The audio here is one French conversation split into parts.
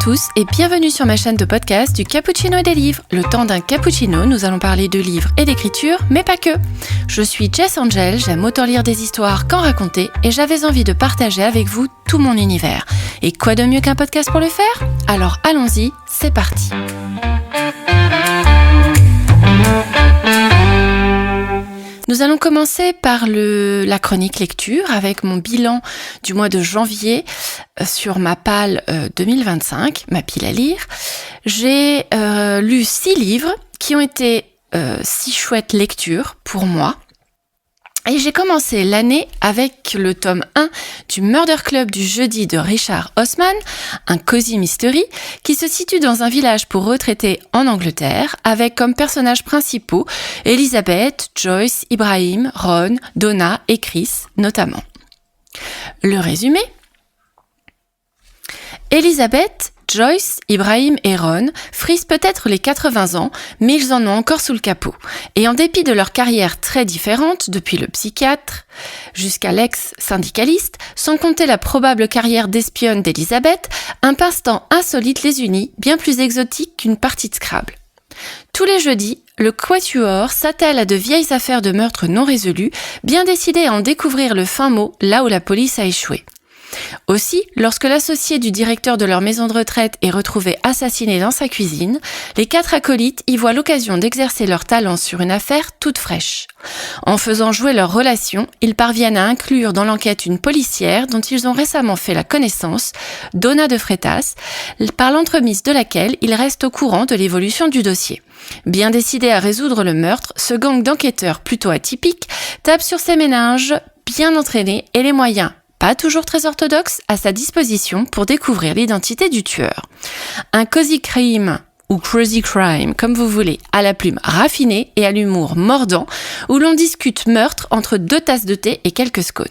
tous et bienvenue sur ma chaîne de podcast du Cappuccino et des livres. Le temps d'un cappuccino, nous allons parler de livres et d'écriture, mais pas que. Je suis Jess Angel, j'aime autant lire des histoires qu'en raconter et j'avais envie de partager avec vous tout mon univers. Et quoi de mieux qu'un podcast pour le faire ? Alors allons-y, c'est parti. Nous allons commencer par la chronique lecture avec mon bilan du mois de janvier sur ma palle 2025, ma pile à lire. J'ai lu 6 livres qui ont été 6 chouettes lectures pour moi. Et j'ai commencé l'année avec le tome 1 du Murder Club du jeudi de Richard Osman, un cozy mystery qui se situe dans un village pour retraités en Angleterre, avec comme personnages principaux Elizabeth, Joyce, Ibrahim, Ron, Donna et Chris notamment. Le résumé ? Elizabeth, Joyce, Ibrahim et Ron frisent peut-être les 80 ans, mais ils en ont encore sous le capot. Et en dépit de leur carrière très différente, depuis le psychiatre jusqu'à l'ex-syndicaliste, sans compter la probable carrière d'espionne d'Elizabeth, un passe-temps insolite les unit, bien plus exotique qu'une partie de Scrabble. Tous les jeudis, le Quatuor s'attelle à de vieilles affaires de meurtres non résolus, bien décidé à en découvrir le fin mot là où la police a échoué. Aussi, lorsque l'associé du directeur de leur maison de retraite est retrouvé assassiné dans sa cuisine, les 4 acolytes y voient l'occasion d'exercer leur talent sur une affaire toute fraîche. En faisant jouer leur relation, ils parviennent à inclure dans l'enquête une policière dont ils ont récemment fait la connaissance, Donna de Freitas, par l'entremise de laquelle ils restent au courant de l'évolution du dossier. Bien décidé à résoudre le meurtre, ce gang d'enquêteurs plutôt atypiques tape sur ses méninges, bien entraînés et les moyens pas toujours très orthodoxe, à sa disposition pour découvrir l'identité du tueur. Un cozy crime, ou crazy crime, comme vous voulez, à la plume raffinée et à l'humour mordant, où l'on discute meurtre entre 2 tasses de thé et quelques scones.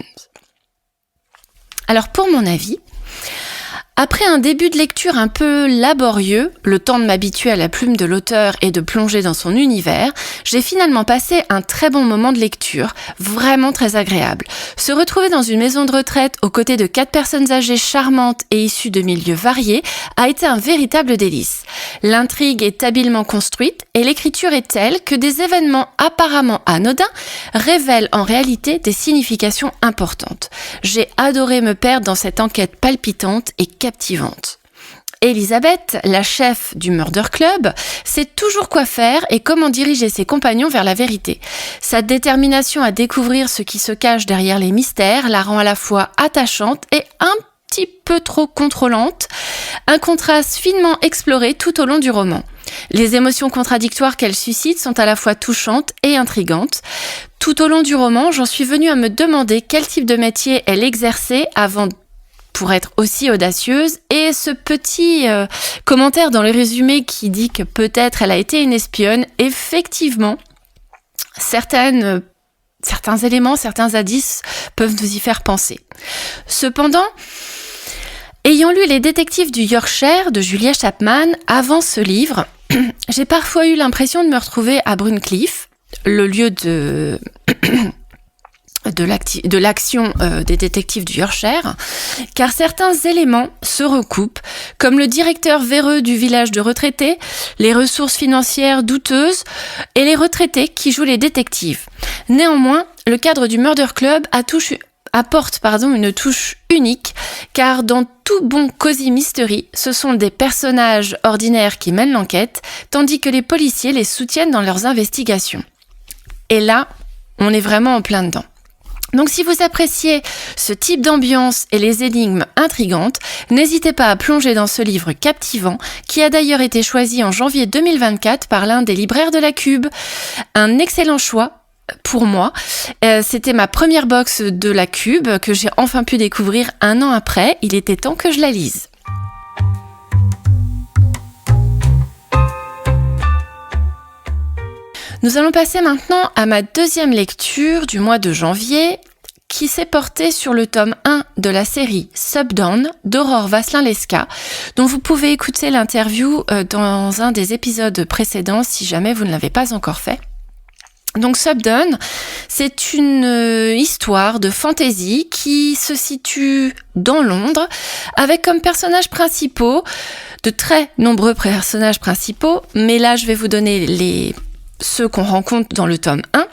Alors pour mon avis, après un début de lecture un peu laborieux, le temps de m'habituer à la plume de l'auteur et de plonger dans son univers, j'ai finalement passé un très bon moment de lecture, vraiment très agréable. Se retrouver dans une maison de retraite aux côtés de 4 personnes âgées charmantes et issues de milieux variés a été un véritable délice. L'intrigue est habilement construite et l'écriture est telle que des événements apparemment anodins révèlent en réalité des significations importantes. J'ai adoré me perdre dans cette enquête palpitante et captivante. Elizabeth, la chef du Murder Club, sait toujours quoi faire et comment diriger ses compagnons vers la vérité. Sa détermination à découvrir ce qui se cache derrière les mystères la rend à la fois attachante et un petit peu trop contrôlante, un contraste finement exploré tout au long du roman. Les émotions contradictoires qu'elle suscite sont à la fois touchantes et intrigantes. Tout au long du roman, j'en suis venue à me demander quel type de métier elle exerçait pour être aussi audacieuse, et ce petit commentaire dans le résumé qui dit que peut-être elle a été une espionne, effectivement, certains éléments, certains indices peuvent nous y faire penser. Cependant, ayant lu Les détectives du Yorkshire de Julia Chapman avant ce livre, j'ai parfois eu l'impression de me retrouver à Bruncliffe, le lieu de l'action des détectives du Yorkshire, car certains éléments se recoupent, comme le directeur véreux du village de retraités, les ressources financières douteuses et les retraités qui jouent les détectives. Néanmoins, le cadre du Murder Club apporte une touche unique, car dans tout bon cozy mystery, ce sont des personnages ordinaires qui mènent l'enquête, tandis que les policiers les soutiennent dans leurs investigations. Et là, on est vraiment en plein dedans. Donc si vous appréciez ce type d'ambiance et les énigmes intrigantes, n'hésitez pas à plonger dans ce livre captivant qui a d'ailleurs été choisi en janvier 2024 par l'un des libraires de la Cube. Un excellent choix pour moi. C'était ma première box de la Cube que j'ai enfin pu découvrir 1 an après. Il était temps que je la lise. Nous allons passer maintenant à ma 2e lecture du mois de janvier qui s'est portée sur le tome 1 de la série Subdown d'Aurore Vasselin-Lesca, dont vous pouvez écouter l'interview dans un des épisodes précédents si jamais vous ne l'avez pas encore fait. Donc Subdone, c'est une histoire de fantasy qui se situe dans Londres avec comme personnages principaux de très nombreux personnages principaux, mais là je vais vous donner ceux qu'on rencontre dans le tome 1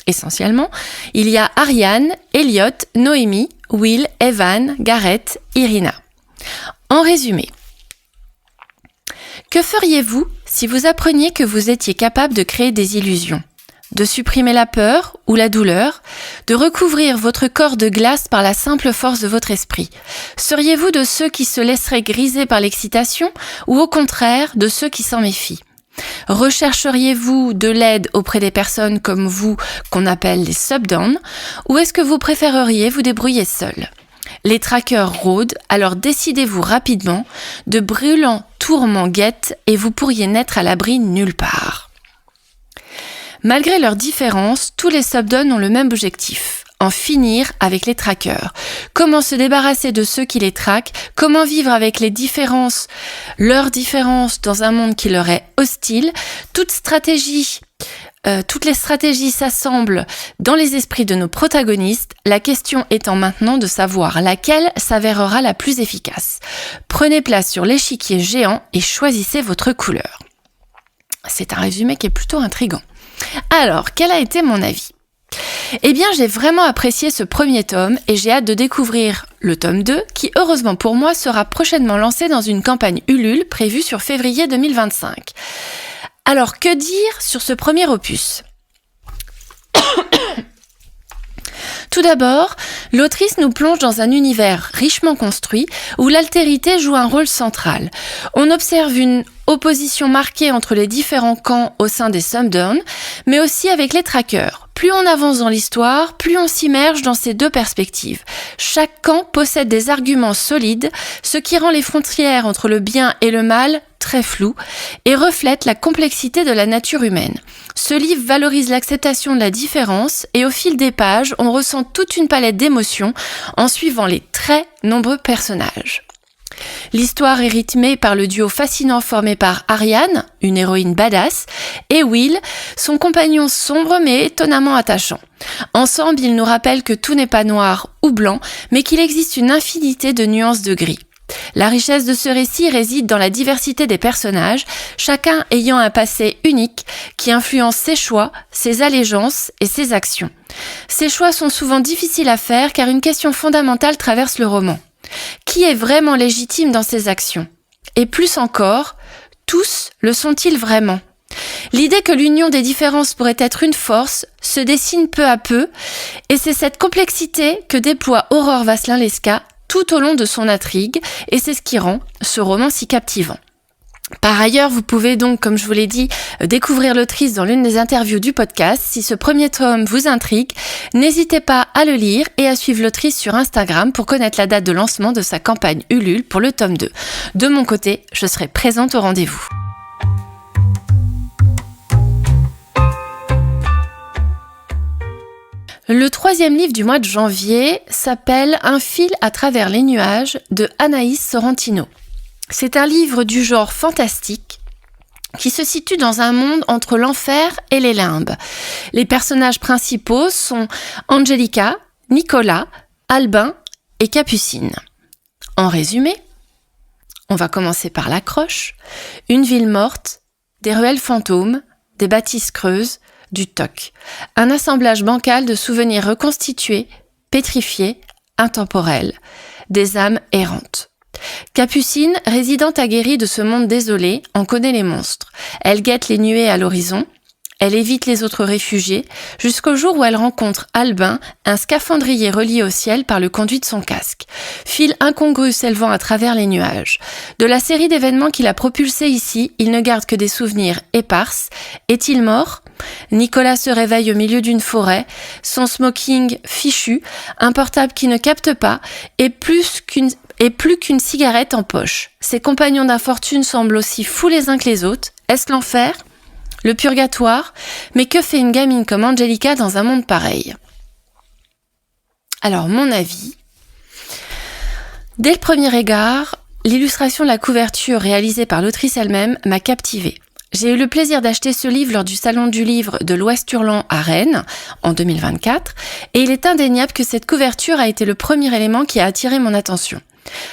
essentiellement. Il y a Ariane, Elliot, Noémie, Will, Evan, Gareth, Irina. En résumé, que feriez-vous si vous appreniez que vous étiez capable de créer des illusions ? De supprimer la peur ou la douleur, de recouvrir votre corps de glace par la simple force de votre esprit. Seriez-vous de ceux qui se laisseraient griser par l'excitation ou au contraire de ceux qui s'en méfient ? Rechercheriez-vous de l'aide auprès des personnes comme vous qu'on appelle les Subdone ou est-ce que vous préféreriez vous débrouiller seul ? Les traqueurs rôdent, alors décidez-vous rapidement, de brûlants tourments guettent et vous pourriez n'être à l'abri nulle part. Malgré leurs différences, tous les Subdone ont le même objectif, en finir avec les traqueurs. Comment se débarrasser de ceux qui les traquent, comment vivre avec leurs différences dans un monde qui leur est hostile. Toutes les stratégies s'assemblent dans les esprits de nos protagonistes, la question étant maintenant de savoir laquelle s'avérera la plus efficace. Prenez place sur l'échiquier géant et choisissez votre couleur. C'est un résumé qui est plutôt intriguant. Alors, quel a été mon avis ? Eh bien, j'ai vraiment apprécié ce premier tome et j'ai hâte de découvrir le tome 2 qui, heureusement pour moi, sera prochainement lancé dans une campagne Ulule prévue sur février 2025. Alors, que dire sur ce premier opus ? Tout d'abord, l'autrice nous plonge dans un univers richement construit où l'altérité joue un rôle central. On observe une opposition marquée entre les différents camps au sein des Subdone, mais aussi avec les traqueurs. Plus on avance dans l'histoire, plus on s'immerge dans ces deux perspectives. Chaque camp possède des arguments solides, ce qui rend les frontières entre le bien et le mal très floues et reflète la complexité de la nature humaine. Ce livre valorise l'acceptation de la différence et au fil des pages, on ressent toute une palette d'émotions en suivant les très nombreux personnages. L'histoire est rythmée par le duo fascinant formé par Ariane, une héroïne badass, et Will, son compagnon sombre mais étonnamment attachant. Ensemble, ils nous rappellent que tout n'est pas noir ou blanc, mais qu'il existe une infinité de nuances de gris. La richesse de ce récit réside dans la diversité des personnages, chacun ayant un passé unique qui influence ses choix, ses allégeances et ses actions. Ces choix sont souvent difficiles à faire car une question fondamentale traverse le roman. Qui est vraiment légitime dans ses actions ? Et plus encore, tous le sont-ils vraiment ? L'idée que l'union des différences pourrait être une force se dessine peu à peu, et c'est cette complexité que déploie Aurore Vasselin-Lescas tout au long de son intrigue, et c'est ce qui rend ce roman si captivant. Par ailleurs, vous pouvez donc, comme je vous l'ai dit, découvrir l'autrice dans l'une des interviews du podcast. Si ce premier tome vous intrigue, n'hésitez pas à le lire et à suivre l'autrice sur Instagram pour connaître la date de lancement de sa campagne Ulule pour le tome 2. De mon côté, je serai présente au rendez-vous. Le troisième livre du mois de janvier s'appelle « Un fil à travers les nuages » de Anaïs Sorrentino. C'est un livre du genre fantastique qui se situe dans un monde entre l'enfer et les limbes. Les personnages principaux sont Angelica, Nicolas, Albin et Capucine. En résumé, on va commencer par l'accroche, une ville morte, des ruelles fantômes, des bâtisses creuses, du toc. Un assemblage bancal de souvenirs reconstitués, pétrifiés, intemporels, des âmes errantes. Capucine, résidente aguerrie de ce monde désolé, en connaît les monstres. Elle guette les nuées à l'horizon, elle évite les autres réfugiés, jusqu'au jour où elle rencontre Albin, un scaphandrier relié au ciel par le conduit de son casque. Fil incongru s'élevant à travers les nuages. De la série d'événements qui l'a propulsé ici, il ne garde que des souvenirs éparses. Est-il mort ? Nicolas se réveille au milieu d'une forêt, son smoking fichu, un portable qui ne capte pas, et plus qu'une cigarette en poche. Ses compagnons d'infortune semblent aussi fous les uns que les autres. Est-ce l'enfer ? Le purgatoire ? Mais que fait une gamine comme Angelica dans un monde pareil ? Alors, mon avis. Dès le premier égard, l'illustration de la couverture réalisée par l'autrice elle-même m'a captivée. J'ai eu le plaisir d'acheter ce livre lors du Salon du Livre de l'Ouest Hurlant à Rennes en 2024 et il est indéniable que cette couverture a été le premier élément qui a attiré mon attention.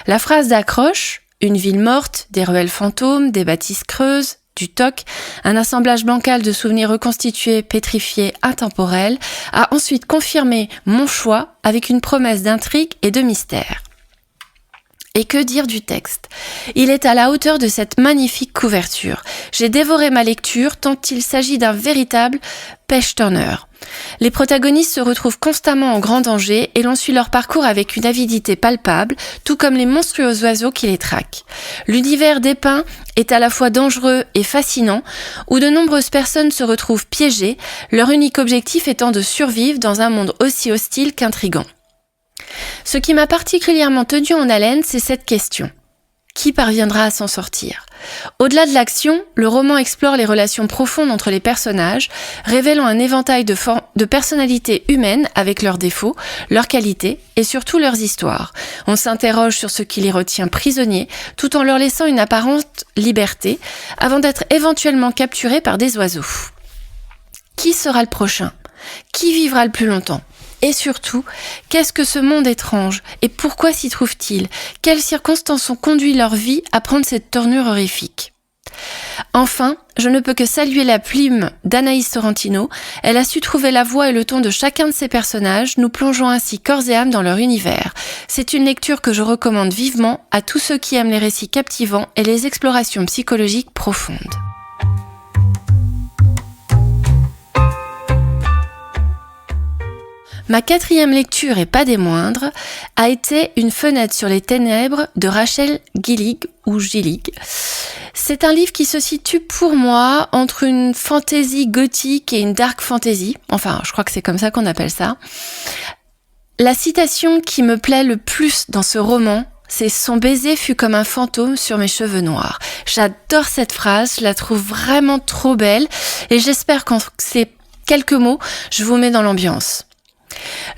La phrase d'accroche, une ville morte, des ruelles fantômes, des bâtisses creuses, du toc, un assemblage bancal de souvenirs reconstitués, pétrifiés, intemporels, a ensuite confirmé mon choix avec une promesse d'intrigue et de mystère. Et que dire du texte ? Il est à la hauteur de cette magnifique couverture. J'ai dévoré ma lecture tant il s'agit d'un véritable page-turner. Les protagonistes se retrouvent constamment en grand danger et l'on suit leur parcours avec une avidité palpable, tout comme les monstrueux oiseaux qui les traquent. L'univers dépeint est à la fois dangereux et fascinant, où de nombreuses personnes se retrouvent piégées, leur unique objectif étant de survivre dans un monde aussi hostile qu'intrigant. Ce qui m'a particulièrement tenu en haleine, c'est cette question. Qui parviendra à s'en sortir ? Au-delà de l'action, le roman explore les relations profondes entre les personnages, révélant un éventail de personnalités humaines avec leurs défauts, leurs qualités et surtout leurs histoires. On s'interroge sur ce qui les retient prisonniers, tout en leur laissant une apparente liberté, avant d'être éventuellement capturés par des oiseaux. Qui sera le prochain ? Qui vivra le plus longtemps ? Et surtout, qu'est-ce que ce monde étrange et pourquoi s'y trouve-t-il ? Quelles circonstances ont conduit leur vie à prendre cette tournure horrifique ? Enfin, je ne peux que saluer la plume d'Anaïs Sorrentino. Elle a su trouver la voix et le ton de chacun de ses personnages, nous plongeant ainsi corps et âme dans leur univers. C'est une lecture que je recommande vivement à tous ceux qui aiment les récits captivants et les explorations psychologiques profondes. Ma quatrième lecture, et pas des moindres, a été Une fenêtre sur les ténèbres de Rachel Gillig, ou Gillig. C'est un livre qui se situe pour moi entre une fantasy gothique et une dark fantasy. Enfin, je crois que c'est comme ça qu'on appelle ça. La citation qui me plaît le plus dans ce roman, c'est « Son baiser fut comme un fantôme sur mes cheveux noirs ». J'adore cette phrase, je la trouve vraiment trop belle et j'espère qu'en ces quelques mots, je vous mets dans l'ambiance.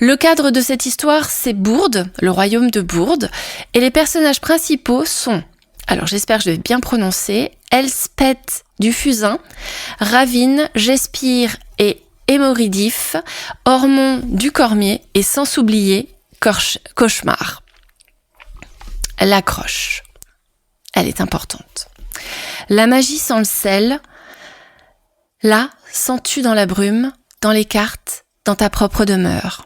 Le cadre de cette histoire, c'est Bourde, le royaume de Bourde, et les personnages principaux sont, alors j'espère que je vais bien prononcer, Elspeth du Fusain, Ravine, Gespire et Émoridif, Ormond du Cormier et sans oublier Cauchemar. L'accroche, elle est importante. La magie sans le sel, là, sens-tu dans la brume, dans les cartes, dans ta propre demeure.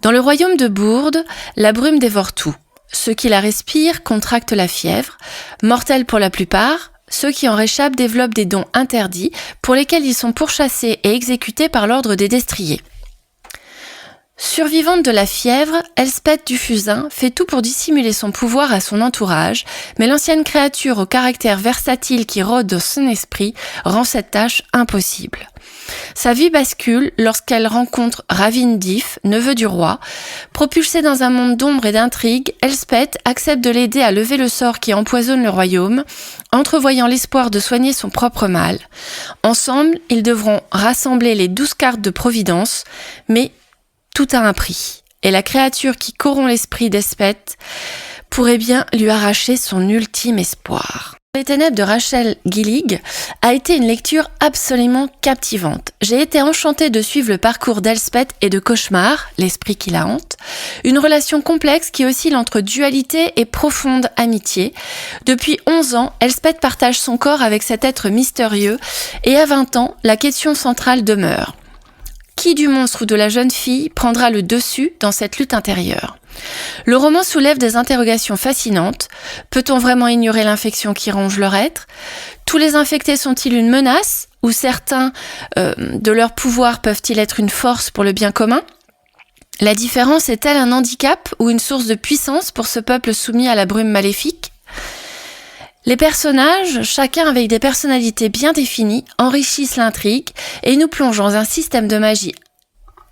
Dans le royaume de Bourde, la brume dévore tout. Ceux qui la respirent contractent la fièvre, mortels pour la plupart, ceux qui en réchappent développent des dons interdits pour lesquels ils sont pourchassés et exécutés par l'ordre des destriers. Survivante de la fièvre, Elspeth du Fusain fait tout pour dissimuler son pouvoir à son entourage, mais l'ancienne créature au caractère versatile qui rôde dans son esprit rend cette tâche impossible. Sa vie bascule lorsqu'elle rencontre Ravine Dif, neveu du roi. Propulsée dans un monde d'ombre et d'intrigue, Elspeth accepte de l'aider à lever le sort qui empoisonne le royaume, entrevoyant l'espoir de soigner son propre mal. Ensemble, ils devront rassembler les 12 cartes de Providence, mais tout a un prix. Et la créature qui corrompt l'esprit d'Elspeth pourrait bien lui arracher son ultime espoir. Les ténèbres de Rachel Gillig a été une lecture absolument captivante. J'ai été enchantée de suivre le parcours d'Elspeth et de Cauchemar, l'esprit qui la hante, une relation complexe qui oscille entre dualité et profonde amitié. Depuis 11 ans, Elspeth partage son corps avec cet être mystérieux et à 20 ans, la question centrale demeure. Qui du monstre ou de la jeune fille prendra le dessus dans cette lutte intérieure ? Le roman soulève des interrogations fascinantes. Peut-on vraiment ignorer l'infection qui ronge leur être ? Tous les infectés sont-ils une menace ? Ou certains de leurs pouvoirs peuvent-ils être une force pour le bien commun ? La différence est-elle un handicap ou une source de puissance pour ce peuple soumis à la brume maléfique ? Les personnages, chacun avec des personnalités bien définies, enrichissent l'intrigue et nous plongent dans un système de magie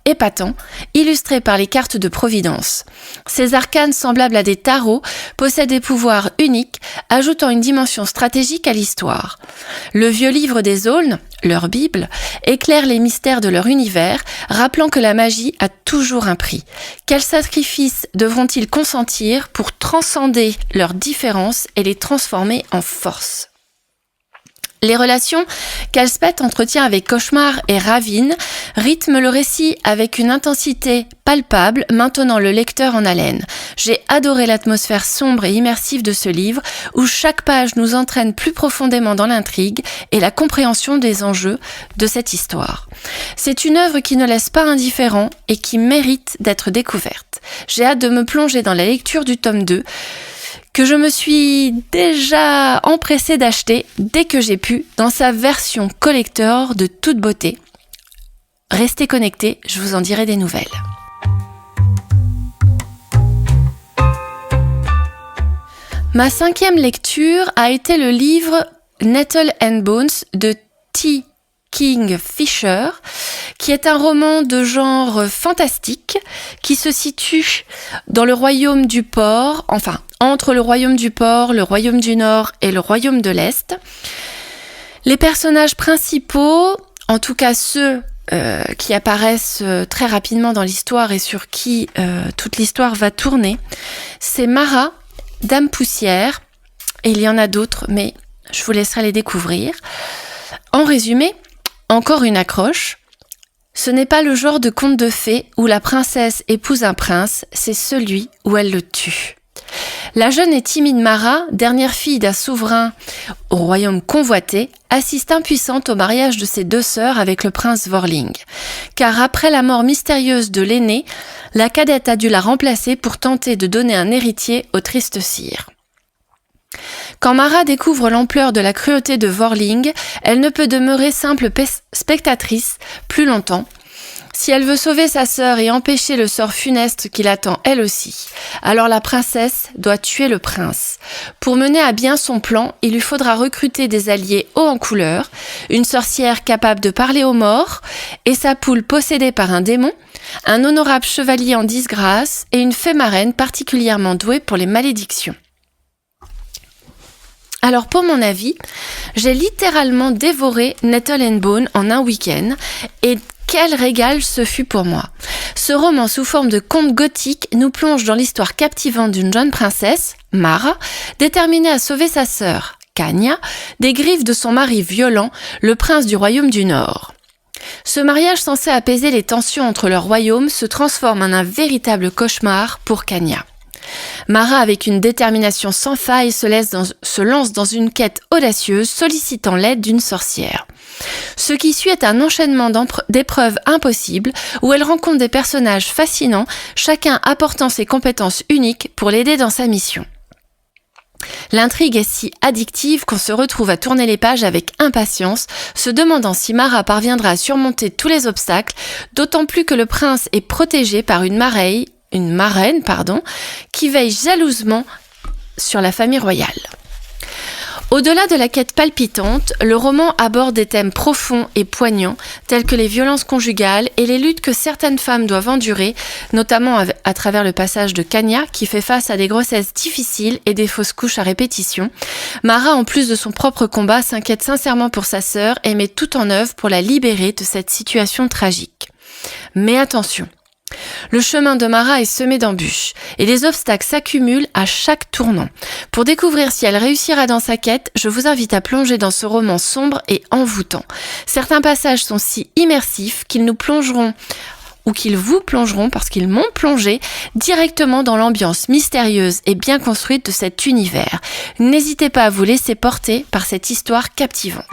épatant, illustré par les cartes de Providence. Ces arcanes semblables à des tarots possèdent des pouvoirs uniques, ajoutant une dimension stratégique à l'histoire. Le vieux livre des aulnes, leur Bible, éclaire les mystères de leur univers, rappelant que la magie a toujours un prix. Quels sacrifices devront-ils consentir pour transcender leurs différences et les transformer en force ? Les relations qu'Elspeth entretient avec Cauchemar et Ravine rythment le récit avec une intensité palpable, maintenant le lecteur en haleine. J'ai adoré l'atmosphère sombre et immersive de ce livre, où chaque page nous entraîne plus profondément dans l'intrigue et la compréhension des enjeux de cette histoire. C'est une œuvre qui ne laisse pas indifférent et qui mérite d'être découverte. J'ai hâte de me plonger dans la lecture du tome 2, que je me suis déjà empressée d'acheter dès que j'ai pu, dans sa version collector de toute beauté. Restez connectés, je vous en dirai des nouvelles. Ma 5e lecture a été le livre Nettle and Bones de T. King Fisher, qui est un roman de genre fantastique qui se situe dans le royaume du port, enfin entre le royaume du port, le royaume du nord et le royaume de l'est. Les personnages principaux, en tout cas ceux qui apparaissent très rapidement dans l'histoire et sur qui toute l'histoire va tourner, c'est Mara, Dame Poussière, et il y en a d'autres, mais je vous laisserai les découvrir. En résumé, encore une accroche. Ce n'est pas le genre de conte de fées où la princesse épouse un prince, c'est celui où elle le tue. La jeune et timide Mara, dernière fille d'un souverain au royaume convoité, assiste impuissante au mariage de ses 2 sœurs avec le prince Vorling. Car après la mort mystérieuse de l'aînée, la cadette a dû la remplacer pour tenter de donner un héritier au triste sire. Quand Mara découvre l'ampleur de la cruauté de Vorling, elle ne peut demeurer simple spectatrice plus longtemps. Si elle veut sauver sa sœur et empêcher le sort funeste qui l'attend elle aussi, alors la princesse doit tuer le prince. Pour mener à bien son plan, il lui faudra recruter des alliés hauts en couleur, une sorcière capable de parler aux morts, et sa poule possédée par un démon, un honorable chevalier en disgrâce et une fée marraine particulièrement douée pour les malédictions. Alors pour mon avis, j'ai littéralement dévoré Nettle and Bone en un week-end et quel régal ce fut pour moi. Ce roman sous forme de conte gothique nous plonge dans l'histoire captivante d'une jeune princesse, Mara, déterminée à sauver sa sœur, Kanya, des griffes de son mari violent, le prince du royaume du Nord. Ce mariage censé apaiser les tensions entre leurs royaumes se transforme en un véritable cauchemar pour Kanya. Mara, avec une détermination sans faille, se lance dans une quête audacieuse sollicitant l'aide d'une sorcière. Ce qui suit est un enchaînement d'épreuves impossibles où elle rencontre des personnages fascinants, chacun apportant ses compétences uniques pour l'aider dans sa mission. L'intrigue est si addictive qu'on se retrouve à tourner les pages avec impatience, se demandant si Mara parviendra à surmonter tous les obstacles, d'autant plus que le prince est protégé par une marraine, qui veille jalousement sur la famille royale. Au-delà de la quête palpitante, le roman aborde des thèmes profonds et poignants, tels que les violences conjugales et les luttes que certaines femmes doivent endurer, notamment à travers le passage de Kanya, qui fait face à des grossesses difficiles et des fausses couches à répétition. Mara, en plus de son propre combat, s'inquiète sincèrement pour sa sœur et met tout en œuvre pour la libérer de cette situation tragique. Mais attention! Le chemin de Mara est semé d'embûches et les obstacles s'accumulent à chaque tournant. Pour découvrir si elle réussira dans sa quête, je vous invite à plonger dans ce roman sombre et envoûtant. Certains passages sont si immersifs qu'ils vous plongeront, parce qu'ils m'ont plongé directement dans l'ambiance mystérieuse et bien construite de cet univers. N'hésitez pas à vous laisser porter par cette histoire captivante.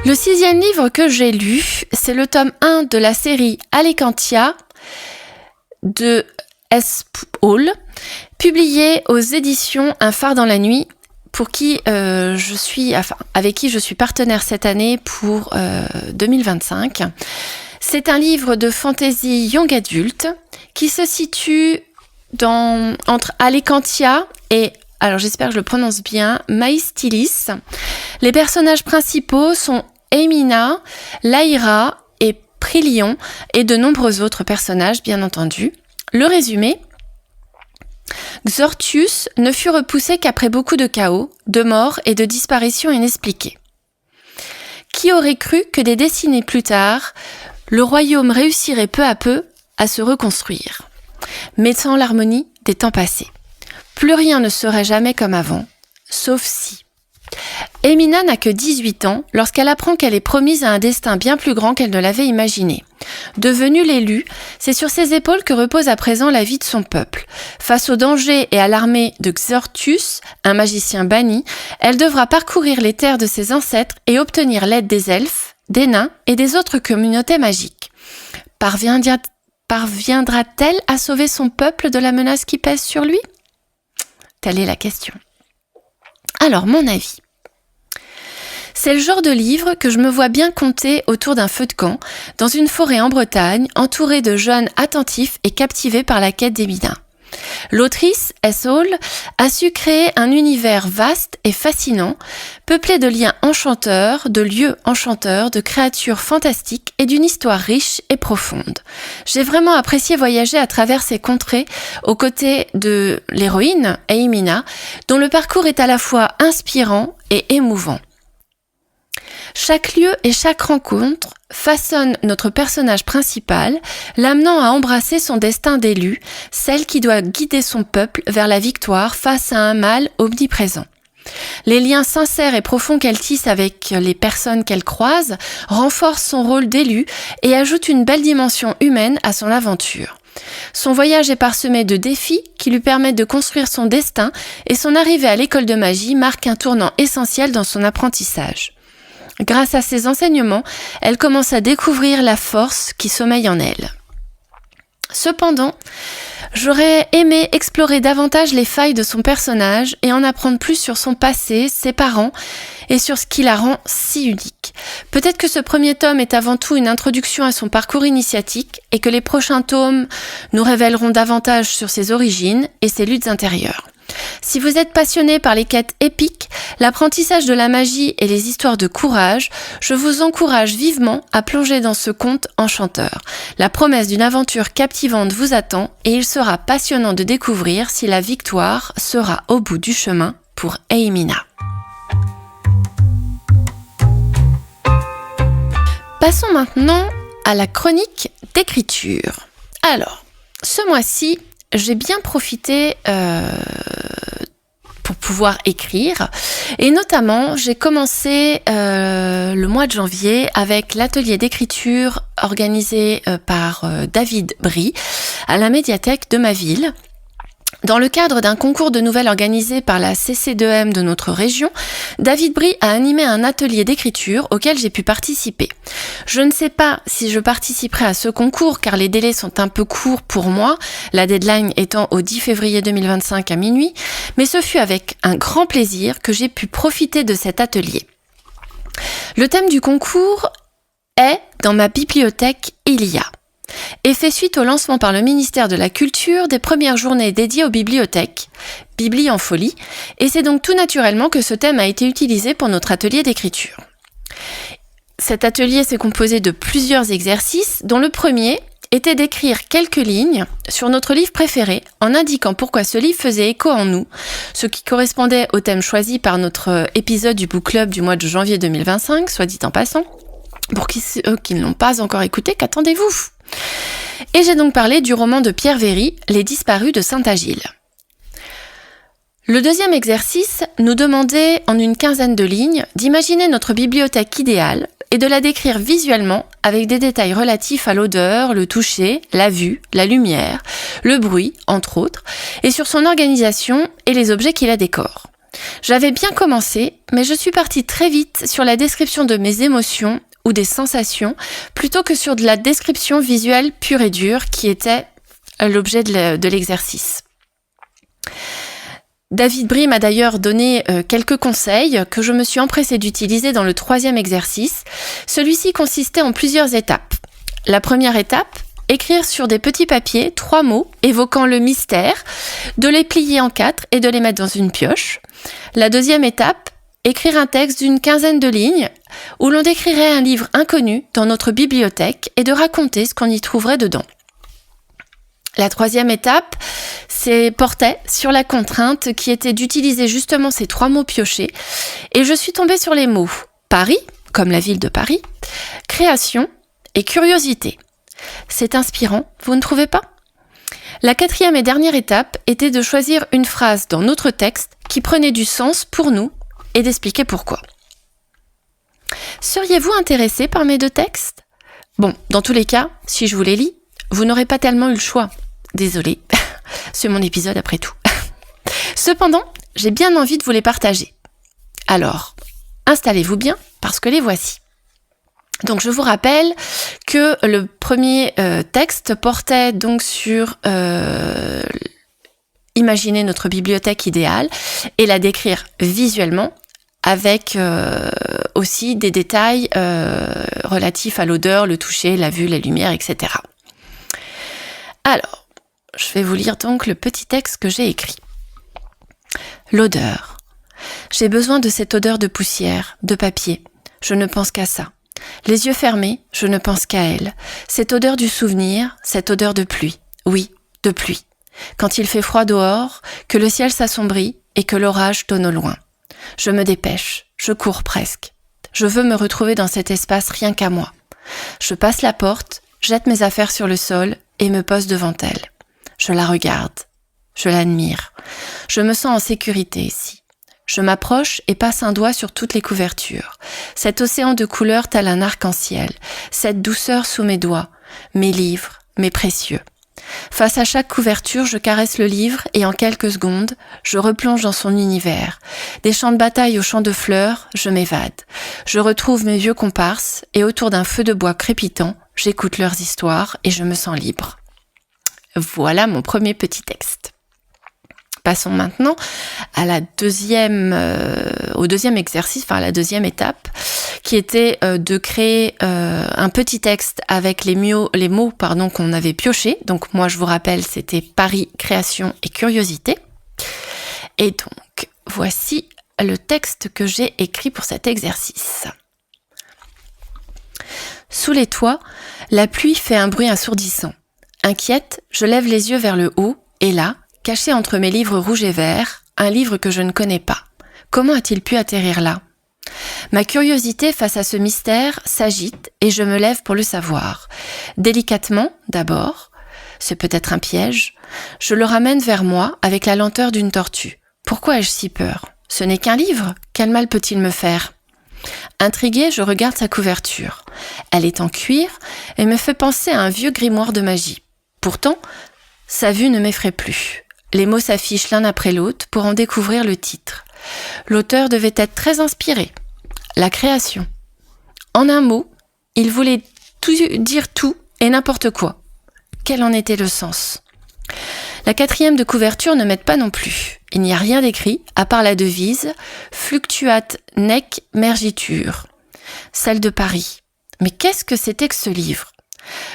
Le 6e livre que j'ai lu, c'est le tome 1 de la série Alecantia de S. Hall, publié aux éditions Un phare dans la nuit, avec qui je suis partenaire cette année pour 2025. C'est un livre de fantasy young adulte qui se situe entre Alecantia et, alors j'espère que je le prononce bien, Maïstilis. Les personnages principaux sont Emina, Laïra et Prilion et de nombreux autres personnages, bien entendu. Le résumé: Xortius ne fut repoussé qu'après beaucoup de chaos, de morts et de disparitions inexpliquées. Qui aurait cru que des décennies plus tard, le royaume réussirait peu à peu à se reconstruire, mais sans l'harmonie des temps passés. plus rien ne serait jamais comme avant, sauf si. Emina n'a que 18 ans lorsqu'elle apprend qu'elle est promise à un destin bien plus grand qu'elle ne l'avait imaginé. Devenue l'élue, c'est sur ses épaules que repose à présent la vie de son peuple. Face aux dangers et à l'armée de Xortus, un magicien banni, elle devra parcourir les terres de ses ancêtres et obtenir l'aide des elfes, des nains et des autres communautés magiques. Parviendra-t-elle à sauver son peuple de la menace qui pèse sur lui ? Telle est la question. Alors, mon avis. C'est le genre de livre que je me vois bien conter autour d'un feu de camp, dans une forêt en Bretagne, entourée de jeunes attentifs et captivés par la quête d'Emina. L'autrice, Eshol, a su créer un univers vaste et fascinant, peuplé de liens enchanteurs, de lieux enchanteurs, de créatures fantastiques et d'une histoire riche et profonde. J'ai vraiment apprécié voyager à travers ces contrées aux côtés de l'héroïne, Emina, dont le parcours est à la fois inspirant et émouvant. Chaque lieu et chaque rencontre façonne notre personnage principal, l'amenant à embrasser son destin d'élu, celle qui doit guider son peuple vers la victoire face à un mal omniprésent. Les liens sincères et profonds qu'elle tisse avec les personnes qu'elle croise renforcent son rôle d'élu et ajoutent une belle dimension humaine à son aventure. Son voyage est parsemé de défis qui lui permettent de construire son destin et son arrivée à l'école de magie marque un tournant essentiel dans son apprentissage. Grâce à ces enseignements, elle commence à découvrir la force qui sommeille en elle. Cependant, j'aurais aimé explorer davantage les failles de son personnage et en apprendre plus sur son passé, ses parents et sur ce qui la rend si unique. Peut-être que ce premier tome est avant tout une introduction à son parcours initiatique et que les prochains tomes nous révéleront davantage sur ses origines et ses luttes intérieures. Si vous êtes passionné par les quêtes épiques, l'apprentissage de la magie et les histoires de courage, je vous encourage vivement à plonger dans ce conte enchanteur. La promesse d'une aventure captivante vous attend et il sera passionnant de découvrir si la victoire sera au bout du chemin pour Emina. Passons maintenant à la chronique d'écriture. Alors, ce mois-ci, j'ai bien profité pour pouvoir écrire et notamment j'ai commencé le mois de janvier avec l'atelier d'écriture organisé par David Brie à la médiathèque de ma ville. Dans le cadre d'un concours de nouvelles organisé par la CC2M de notre région, David Brie a animé un atelier d'écriture auquel j'ai pu participer. Je ne sais pas si je participerai à ce concours car les délais sont un peu courts pour moi, la deadline étant au 10 février 2025 à minuit, mais ce fut avec un grand plaisir que j'ai pu profiter de cet atelier. Le thème du concours est « Dans ma bibliothèque, il y a » et fait suite au lancement par le ministère de la Culture des premières journées dédiées aux bibliothèques, Bibli en folie, et c'est donc tout naturellement que ce thème a été utilisé pour notre atelier d'écriture. Cet atelier s'est composé de plusieurs exercices, dont le premier était d'écrire quelques lignes sur notre livre préféré en indiquant pourquoi ce livre faisait écho en nous, ce qui correspondait au thème choisi par notre épisode du Book Club du mois de janvier 2025, soit dit en passant. Pour ceux qui ne l'ont pas encore écouté, qu'attendez-vous ? Et j'ai donc parlé du roman de Pierre Véry, Les Disparus de Saint-Agile. Le deuxième exercice nous demandait, en une quinzaine de lignes, d'imaginer notre bibliothèque idéale et de la décrire visuellement avec des détails relatifs à l'odeur, le toucher, la vue, la lumière, le bruit, entre autres, et sur son organisation et les objets qui la décorent. J'avais bien commencé, mais je suis partie très vite sur la description de mes émotions ou des sensations, plutôt que sur de la description visuelle pure et dure qui était l'objet de l'exercice. David Brie m'a d'ailleurs donné quelques conseils que je me suis empressée d'utiliser dans le troisième exercice. Celui-ci consistait en plusieurs étapes. La première étape, écrire sur des petits papiers 3 mots évoquant le mystère, de les plier en 4 et de les mettre dans une pioche. La deuxième étape, écrire un texte d'une quinzaine de lignes où l'on décrirait un livre inconnu dans notre bibliothèque et de raconter ce qu'on y trouverait dedans. La troisième étape, portait sur la contrainte qui était d'utiliser justement ces 3 mots piochés et je suis tombée sur les mots Paris, comme la ville de Paris, création et curiosité. C'est inspirant, vous ne trouvez pas ? La quatrième et dernière étape était de choisir une phrase dans notre texte qui prenait du sens pour nous et d'expliquer pourquoi. Seriez-vous intéressé par mes 2 textes ? Bon, dans tous les cas, si je vous les lis, vous n'aurez pas tellement eu le choix. Désolée, c'est mon épisode après tout. Cependant, j'ai bien envie de vous les partager. Alors, installez-vous bien parce que les voici. Donc je vous rappelle que le premier texte portait donc sur imaginer notre bibliothèque idéale et la décrire visuellement avec aussi des détails relatifs à l'odeur, le toucher, la vue, la lumière, etc. Alors, je vais vous lire donc le petit texte que j'ai écrit. L'odeur. J'ai besoin de cette odeur de poussière, de papier. Je ne pense qu'à ça. Les yeux fermés, je ne pense qu'à elle. Cette odeur du souvenir, cette odeur de pluie. Oui, de pluie. Quand il fait froid dehors, que le ciel s'assombrit et que l'orage tonne au loin. Je me dépêche, je cours presque. Je veux me retrouver dans cet espace rien qu'à moi. Je passe la porte, jette mes affaires sur le sol et me pose devant elle. Je la regarde, je l'admire. Je me sens en sécurité ici. Je m'approche et passe un doigt sur toutes les couvertures. Cet océan de couleurs tel un arc-en-ciel, cette douceur sous mes doigts, mes livres, mes précieux. Face à chaque couverture, je caresse le livre et en quelques secondes, je replonge dans son univers. Des champs de bataille aux champs de fleurs, je m'évade. Je retrouve mes vieux comparses et autour d'un feu de bois crépitant, j'écoute leurs histoires et je me sens libre. Voilà mon premier petit texte. Passons maintenant à au deuxième exercice, à la deuxième étape, qui était de créer un petit texte avec les mots qu'on avait piochés. Donc moi, je vous rappelle, c'était Paris, création et curiosité. Et donc, voici le texte que j'ai écrit pour cet exercice. Sous les toits, la pluie fait un bruit assourdissant. Inquiète, je lève les yeux vers le haut et là, caché entre mes livres rouges et verts, un livre que je ne connais pas. Comment a-t-il pu atterrir là ? Ma curiosité face à ce mystère s'agite et je me lève pour le savoir. Délicatement, d'abord, c'est peut-être un piège, je le ramène vers moi avec la lenteur d'une tortue. Pourquoi ai-je si peur ? Ce n'est qu'un livre, quel mal peut-il me faire ? Intriguée, je regarde sa couverture. Elle est en cuir et me fait penser à un vieux grimoire de magie. Pourtant, sa vue ne m'effraie plus. Les mots s'affichent l'un après l'autre pour en découvrir le titre. L'auteur devait être très inspiré. La création. En un mot, il voulait dire tout et n'importe quoi. Quel en était le sens ? La quatrième de couverture ne m'aide pas non plus. Il n'y a rien d'écrit, à part la devise « Fluctuat nec mergitur », celle de Paris. Mais qu'est-ce que c'était que ce livre ?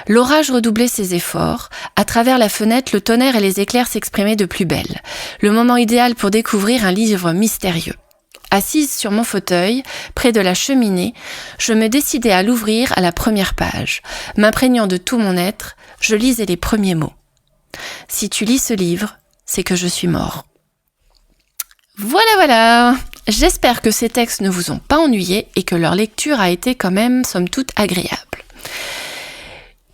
L'orage redoublait ses efforts. À travers la fenêtre, le tonnerre et les éclairs s'exprimaient de plus belle. Le moment idéal pour découvrir un livre mystérieux. Assise sur mon fauteuil, près de la cheminée, je me décidai à l'ouvrir à la première page. M'imprégnant de tout mon être, je lisais les premiers mots. « Si tu lis ce livre, c'est que je suis mort. » Voilà. J'espère que ces textes ne vous ont pas ennuyé et que leur lecture a été quand même, somme toute, agréable.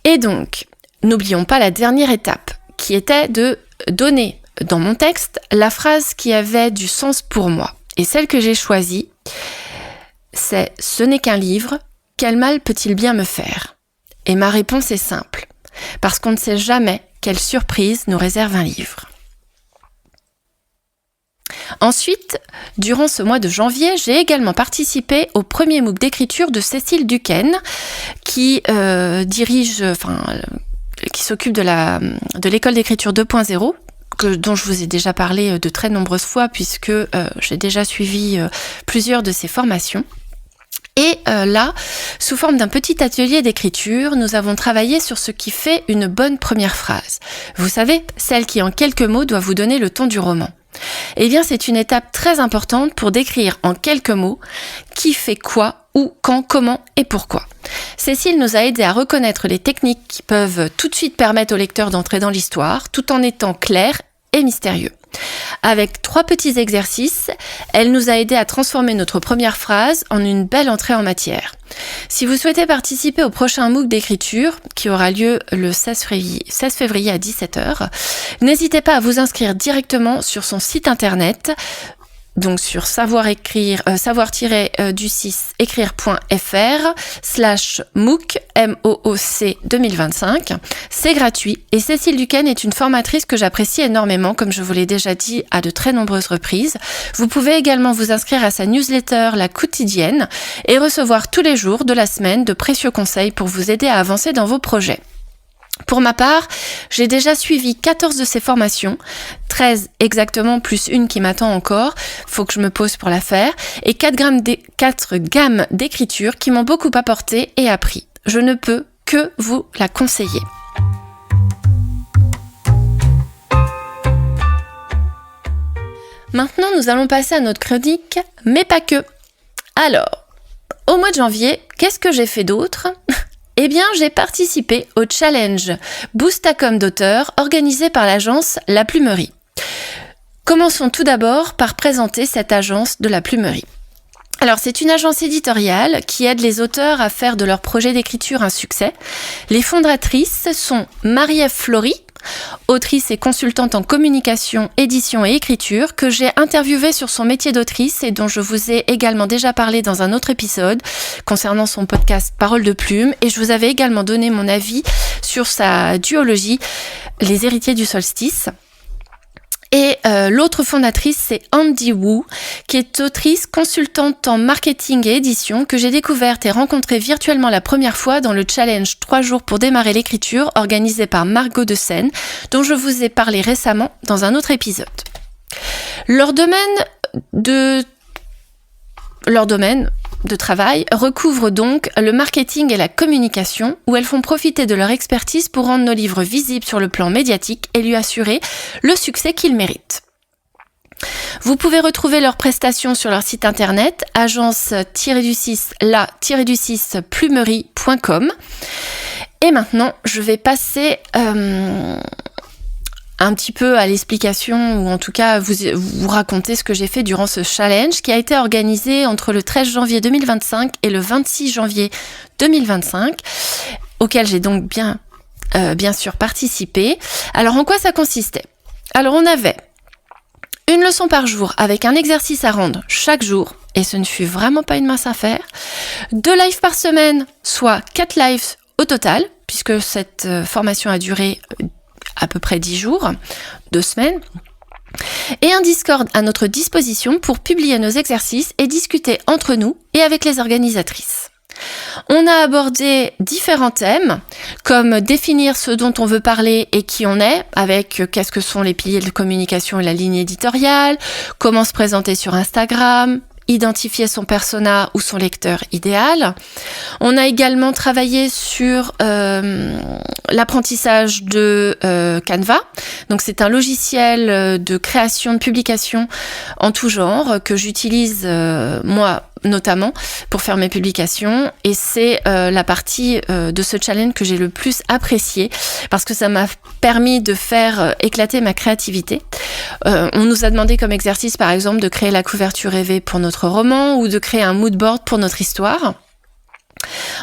Et donc, n'oublions pas la dernière étape, qui était de donner dans mon texte la phrase qui avait du sens pour moi. Et celle que j'ai choisie, c'est « Ce n'est qu'un livre, quel mal peut-il bien me faire ?» Et ma réponse est simple, parce qu'on ne sait jamais quelle surprise nous réserve un livre. Ensuite, durant ce mois de janvier, j'ai également participé au premier MOOC d'écriture de Cécile Duquesne, qui s'occupe de l'école d'écriture 2.0, dont je vous ai déjà parlé de très nombreuses fois, puisque j'ai déjà suivi plusieurs de ses formations. Et là, sous forme d'un petit atelier d'écriture, nous avons travaillé sur ce qui fait une bonne première phrase. Vous savez, celle qui en quelques mots doit vous donner le ton du roman. Eh bien, c'est une étape très importante pour décrire en quelques mots qui fait quoi, où, quand, comment et pourquoi. Cécile nous a aidé à reconnaître les techniques qui peuvent tout de suite permettre au lecteur d'entrer dans l'histoire, tout en étant clair et mystérieux. Avec 3 petits exercices, elle nous a aidé à transformer notre première phrase en une belle entrée en matière. Si vous souhaitez participer au prochain MOOC d'écriture, qui aura lieu le 16 février à 17h, n'hésitez pas à vous inscrire directement sur son site internet, donc sur savoir-du-6-écrire.fr/MOOC, MOOC 2025. C'est gratuit et Cécile Duquesne est une formatrice que j'apprécie énormément, comme je vous l'ai déjà dit à de très nombreuses reprises. Vous pouvez également vous inscrire à sa newsletter La Quotidienne et recevoir tous les jours de la semaine de précieux conseils pour vous aider à avancer dans vos projets. Pour ma part, j'ai déjà suivi 14 de ces formations, 13 exactement plus une qui m'attend encore, faut que je me pose pour la faire, et 4 gammes d'écriture qui m'ont beaucoup apporté et appris. Je ne peux que vous la conseiller. Maintenant, nous allons passer à notre chronique, mais pas que. Alors, au mois de janvier, qu'est-ce que j'ai fait d'autre ? Eh bien, j'ai participé au challenge Boostacom d'auteurs organisé par l'agence La Plumerie. Commençons tout d'abord par présenter cette agence de La Plumerie. Alors, c'est une agence éditoriale qui aide les auteurs à faire de leur projet d'écriture un succès. Les fondatrices sont Marie-Ève Flory, autrice et consultante en communication, édition et écriture, que j'ai interviewée sur son métier d'autrice et dont je vous ai également déjà parlé dans un autre épisode concernant son podcast Parole de Plume, et je vous avais également donné mon avis sur sa duologie Les héritiers du solstice. Et l'autre fondatrice, c'est Andy Wu, qui est autrice, consultante en marketing et édition, que j'ai découverte et rencontrée virtuellement la première fois dans le challenge 3 jours pour démarrer l'écriture, organisé par Margot de Seine, dont je vous ai parlé récemment dans un autre épisode. Leur domaine de travail recouvre donc le marketing et la communication, où elles font profiter de leur expertise pour rendre nos livres visibles sur le plan médiatique et lui assurer le succès qu'ils méritent. Vous pouvez retrouver leurs prestations sur leur site internet agence-la-plumerie.com. Et maintenant, je vais passer un petit peu à l'explication, ou en tout cas vous raconter ce que j'ai fait durant ce challenge qui a été organisé entre le 13 janvier 2025 et le 26 janvier 2025, auquel j'ai donc bien sûr participé. Alors en quoi ça consistait ? Alors on avait une leçon par jour avec un exercice à rendre chaque jour, et ce ne fut vraiment pas une mince affaire. 2 lives par semaine, soit 4 lives au total, puisque cette formation a duré à peu près 10 jours, 2 semaines, et un Discord à notre disposition pour publier nos exercices et discuter entre nous et avec les organisatrices. On a abordé différents thèmes, comme définir ce dont on veut parler et qui on est, avec qu'est-ce que sont les piliers de communication et la ligne éditoriale, comment se présenter sur Instagram, identifier son persona ou son lecteur idéal. On a également travaillé sur l'apprentissage de Canva. Donc c'est un logiciel de création, de publication en tout genre que j'utilise moi notamment pour faire mes publications, et c'est la partie de ce challenge que j'ai le plus appréciée parce que ça m'a permis de faire éclater ma créativité. On nous a demandé comme exercice par exemple de créer la couverture rêvée pour notre roman ou de créer un mood board pour notre histoire.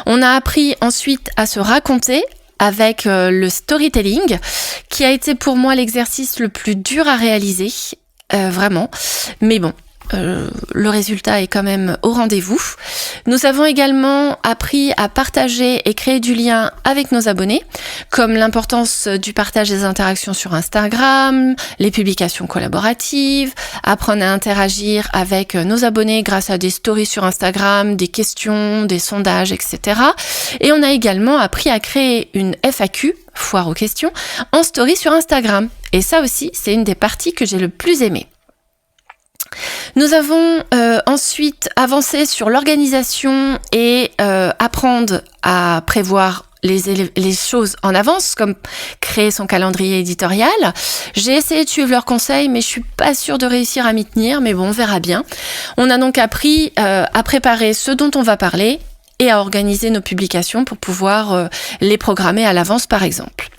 On a appris ensuite à se raconter avec le storytelling, qui a été pour moi l'exercice le plus dur à réaliser, vraiment, mais bon. Le résultat est quand même au rendez-vous. Nous avons également appris à partager et créer du lien avec nos abonnés, comme l'importance du partage des interactions sur Instagram, les publications collaboratives, apprendre à interagir avec nos abonnés grâce à des stories sur Instagram, des questions, des sondages, etc. Et on a également appris à créer une FAQ, foire aux questions, en story sur Instagram. Et ça aussi, c'est une des parties que j'ai le plus aimées. Nous avons ensuite avancé sur l'organisation et apprendre à prévoir les choses en avance, comme créer son calendrier éditorial. J'ai essayé de suivre leurs conseils, mais je suis pas sûre de réussir à m'y tenir, mais bon, on verra bien. On a donc appris à préparer ce dont on va parler et à organiser nos publications pour pouvoir les programmer à l'avance, par exemple.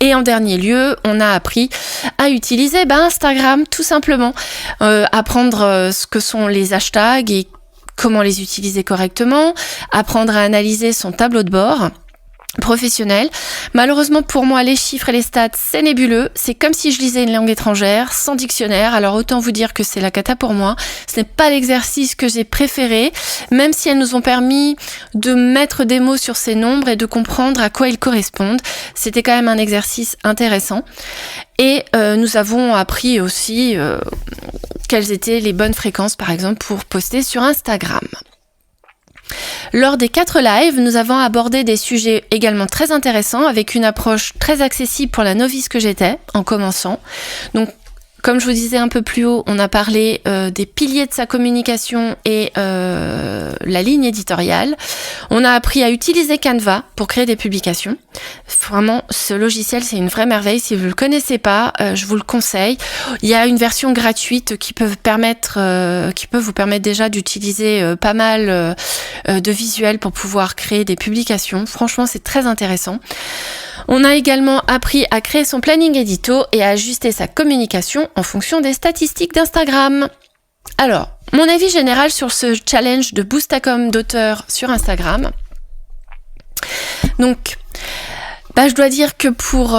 Et en dernier lieu, on a appris à utiliser Instagram, tout simplement. Apprendre ce que sont les hashtags et comment les utiliser correctement. Apprendre à analyser son tableau de bord professionnel. Malheureusement pour moi, les chiffres et les stats, c'est nébuleux. C'est comme si je lisais une langue étrangère, sans dictionnaire. Alors autant vous dire que c'est la cata pour moi. Ce n'est pas l'exercice que j'ai préféré, même si elles nous ont permis de mettre des mots sur ces nombres et de comprendre à quoi ils correspondent. C'était quand même un exercice intéressant. Et nous avons appris aussi quelles étaient les bonnes fréquences, par exemple, pour poster sur Instagram. Lors des 4 lives, nous avons abordé des sujets également très intéressants avec une approche très accessible pour la novice que j'étais en commençant. Donc, comme je vous disais un peu plus haut, on a parlé des piliers de sa communication et la ligne éditoriale. On a appris à utiliser Canva pour créer des publications. Vraiment, ce logiciel, c'est une vraie merveille. Si vous ne le connaissez pas, je vous le conseille. Il y a une version gratuite qui peut vous permettre déjà d'utiliser pas mal de visuels pour pouvoir créer des publications. Franchement, c'est très intéressant. On a également appris à créer son planning édito et à ajuster sa communication en fonction des statistiques d'Instagram. Alors, mon avis général sur ce challenge de Boost ta com d'auteur sur Instagram. Donc, je dois dire que pour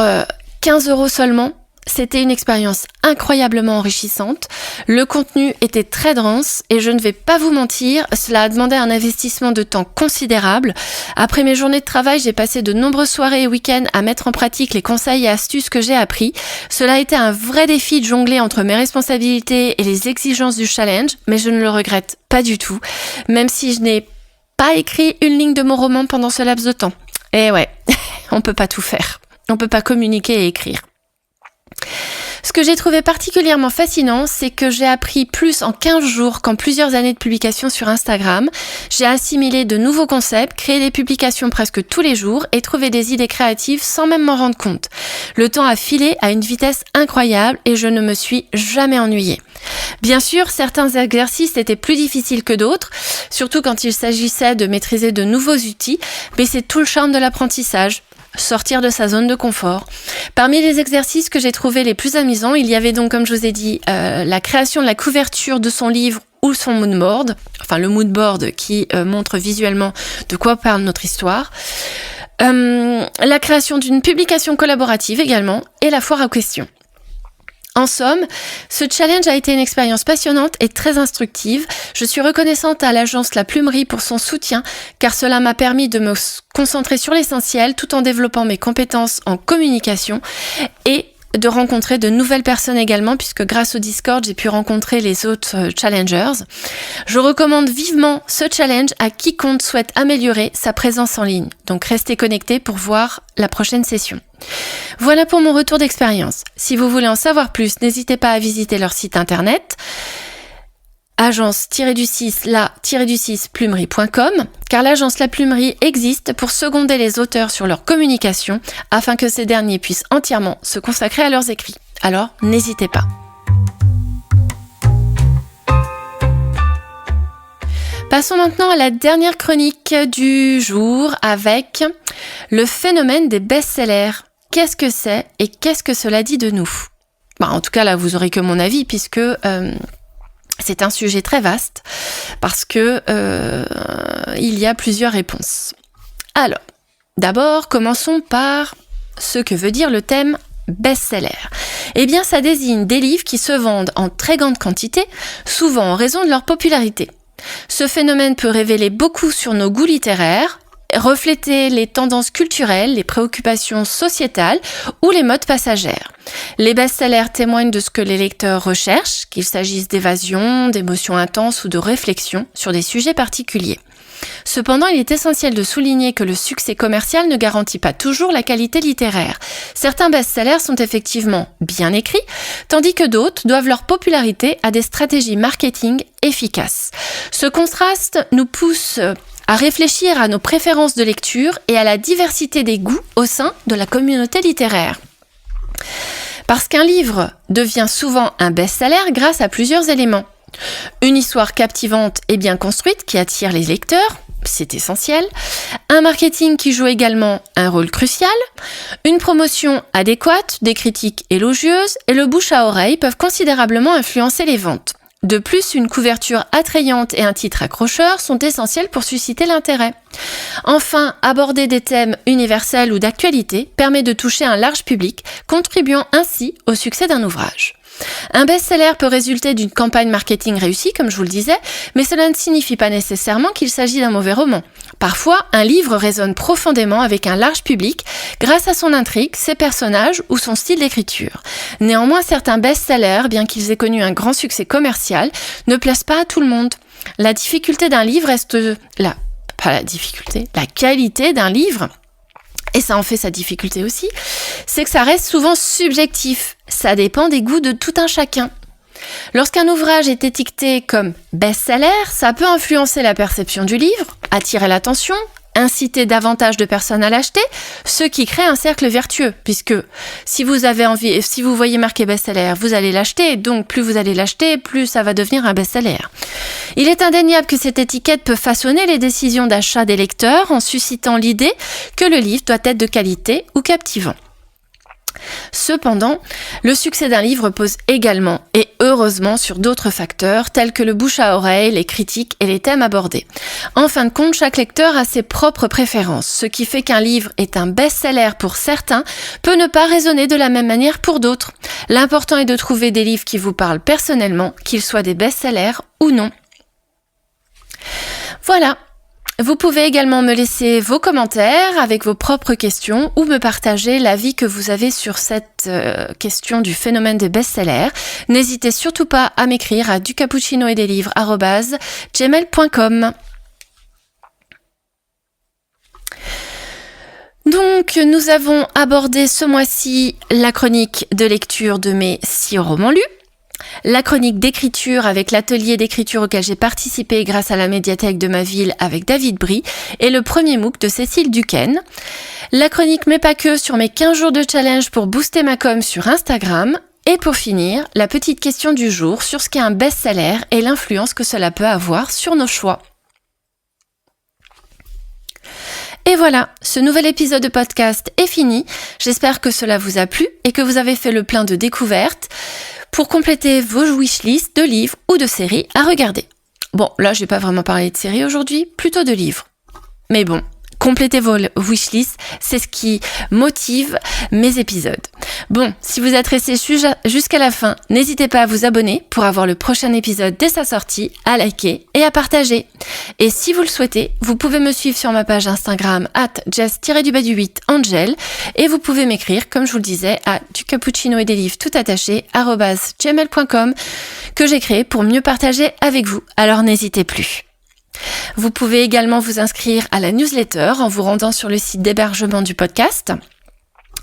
15 € seulement, c'était une expérience incroyablement enrichissante. Le contenu était très dense et je ne vais pas vous mentir, cela a demandé un investissement de temps considérable. Après mes journées de travail, j'ai passé de nombreuses soirées et week-ends à mettre en pratique les conseils et astuces que j'ai appris. Cela a été un vrai défi de jongler entre mes responsabilités et les exigences du challenge, mais je ne le regrette pas du tout, même si je n'ai pas écrit une ligne de mon roman pendant ce laps de temps. Et ouais, on peut pas tout faire. On peut pas communiquer et écrire. Ce que j'ai trouvé particulièrement fascinant, c'est que j'ai appris plus en 15 jours qu'en plusieurs années de publication sur Instagram. J'ai assimilé de nouveaux concepts, créé des publications presque tous les jours et trouvé des idées créatives sans même m'en rendre compte. Le temps a filé à une vitesse incroyable et je ne me suis jamais ennuyée. Bien sûr, certains exercices étaient plus difficiles que d'autres, surtout quand il s'agissait de maîtriser de nouveaux outils, mais c'est tout le charme de l'apprentissage. Sortir de sa zone de confort. Parmi les exercices que j'ai trouvés les plus amusants, il y avait donc, comme je vous ai dit, la création de la couverture de son livre ou son moodboard, enfin le moodboard qui montre visuellement de quoi parle notre histoire, la création d'une publication collaborative également, et la foire à questions. En somme, ce challenge a été une expérience passionnante et très instructive. Je suis reconnaissante à l'agence La Plumerie pour son soutien, car cela m'a permis de me concentrer sur l'essentiel tout en développant mes compétences en communication et de rencontrer de nouvelles personnes également, puisque grâce au Discord, j'ai pu rencontrer les autres challengers. Je recommande vivement ce challenge à quiconque souhaite améliorer sa présence en ligne. Donc restez connectés pour voir la prochaine session. Voilà pour mon retour d'expérience. Si vous voulez en savoir plus, n'hésitez pas à visiter leur site internet agence-la-plumerie.com, car l'agence La Plumerie existe pour seconder les auteurs sur leur communication afin que ces derniers puissent entièrement se consacrer à leurs écrits. Alors, n'hésitez pas. Passons maintenant à la dernière chronique du jour avec le phénomène des best-sellers. Qu'est-ce que c'est et qu'est-ce que cela dit de nous ? En tout cas, là, vous aurez que mon avis puisque c'est un sujet très vaste parce que il y a plusieurs réponses. Alors, d'abord, commençons par ce que veut dire le thème best-seller. Eh bien, ça désigne des livres qui se vendent en très grande quantité, souvent en raison de leur popularité. Ce phénomène peut révéler beaucoup sur nos goûts littéraires, refléter les tendances culturelles, les préoccupations sociétales ou les modes passagères. Les best-sellers témoignent de ce que les lecteurs recherchent, qu'il s'agisse d'évasion, d'émotions intenses ou de réflexion sur des sujets particuliers. Cependant, il est essentiel de souligner que le succès commercial ne garantit pas toujours la qualité littéraire. Certains best-sellers sont effectivement bien écrits, tandis que d'autres doivent leur popularité à des stratégies marketing efficaces. Ce contraste nous pousse à réfléchir à nos préférences de lecture et à la diversité des goûts au sein de la communauté littéraire. Parce qu'un livre devient souvent un best-seller grâce à plusieurs éléments. Une histoire captivante et bien construite qui attire les lecteurs, c'est essentiel, un marketing qui joue également un rôle crucial, une promotion adéquate, des critiques élogieuses et le bouche à oreille peuvent considérablement influencer les ventes. De plus, une couverture attrayante et un titre accrocheur sont essentiels pour susciter l'intérêt. Enfin, aborder des thèmes universels ou d'actualité permet de toucher un large public, contribuant ainsi au succès d'un ouvrage. Un best-seller peut résulter d'une campagne marketing réussie, comme je vous le disais, mais cela ne signifie pas nécessairement qu'il s'agit d'un mauvais roman. Parfois, un livre résonne profondément avec un large public grâce à son intrigue, ses personnages ou son style d'écriture. Néanmoins, certains best-sellers, bien qu'ils aient connu un grand succès commercial, ne plaisent pas à tout le monde. La difficulté d'un livre reste la qualité d'un livre, et ça en fait sa difficulté aussi, c'est que ça reste souvent subjectif. Ça dépend des goûts de tout un chacun. Lorsqu'un ouvrage est étiqueté comme best-seller, ça peut influencer la perception du livre, attirer l'attention, inciter davantage de personnes à l'acheter, ce qui crée un cercle vertueux, puisque si vous voyez marqué best-seller, vous allez l'acheter, donc plus vous allez l'acheter, plus ça va devenir un best-seller. Il est indéniable que cette étiquette peut façonner les décisions d'achat des lecteurs en suscitant l'idée que le livre doit être de qualité ou captivant. Cependant, le succès d'un livre repose également et heureusement sur d'autres facteurs tels que le bouche à oreille, les critiques et les thèmes abordés. En fin de compte, chaque lecteur a ses propres préférences, ce qui fait qu'un livre est un best-seller pour certains peut ne pas résonner de la même manière pour d'autres. L'important est de trouver des livres qui vous parlent personnellement, qu'ils soient des best-sellers ou non. Voilà. Vous pouvez également me laisser vos commentaires avec vos propres questions ou me partager l'avis que vous avez sur cette question du phénomène des best-sellers. N'hésitez surtout pas à m'écrire à ducappuccinoetdesLivres@gmail.com. Donc, nous avons abordé ce mois-ci la chronique de lecture de mes 6 romans lus, la chronique d'écriture avec l'atelier d'écriture auquel j'ai participé grâce à la médiathèque de ma ville avec David Brie et le premier MOOC de Cécile Duquesne, la chronique mais pas que sur mes 15 jours de challenge pour booster ma com sur Instagram et pour finir, la petite question du jour sur ce qu'est un best-seller et l'influence que cela peut avoir sur nos choix. Et voilà, ce nouvel épisode de podcast est fini. J'espère que cela vous a plu et que vous avez fait le plein de découvertes pour compléter vos wishlists de livres ou de séries à regarder. Bon, là, je vais pas vraiment parler de séries aujourd'hui, plutôt de livres. Mais bon, complétez vos wishlists, c'est ce qui motive mes épisodes. Bon, si vous êtes resté jusqu'à la fin, n'hésitez pas à vous abonner pour avoir le prochain épisode dès sa sortie, à liker et à partager. Et si vous le souhaitez, vous pouvez me suivre sur ma page Instagram @jess-8angel et vous pouvez m'écrire, comme je vous le disais, à ducappuccinoetdesLivres tout attaché @gmail.com que j'ai créé pour mieux partager avec vous. Alors n'hésitez plus. Vous pouvez également vous inscrire à la newsletter en vous rendant sur le site d'hébergement du podcast.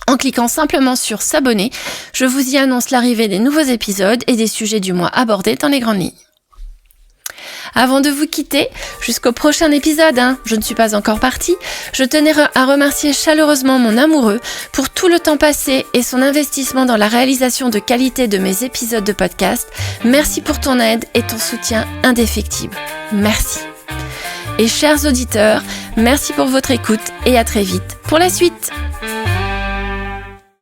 En cliquant simplement sur s'abonner, je vous y annonce l'arrivée des nouveaux épisodes et des sujets du mois abordés dans les grandes lignes. Avant de vous quitter, jusqu'au prochain épisode, je ne suis pas encore partie, je tenais à remercier chaleureusement mon amoureux pour tout le temps passé et son investissement dans la réalisation de qualité de mes épisodes de podcast. Merci pour ton aide et ton soutien indéfectible. Merci. Et chers auditeurs, merci pour votre écoute et à très vite pour la suite.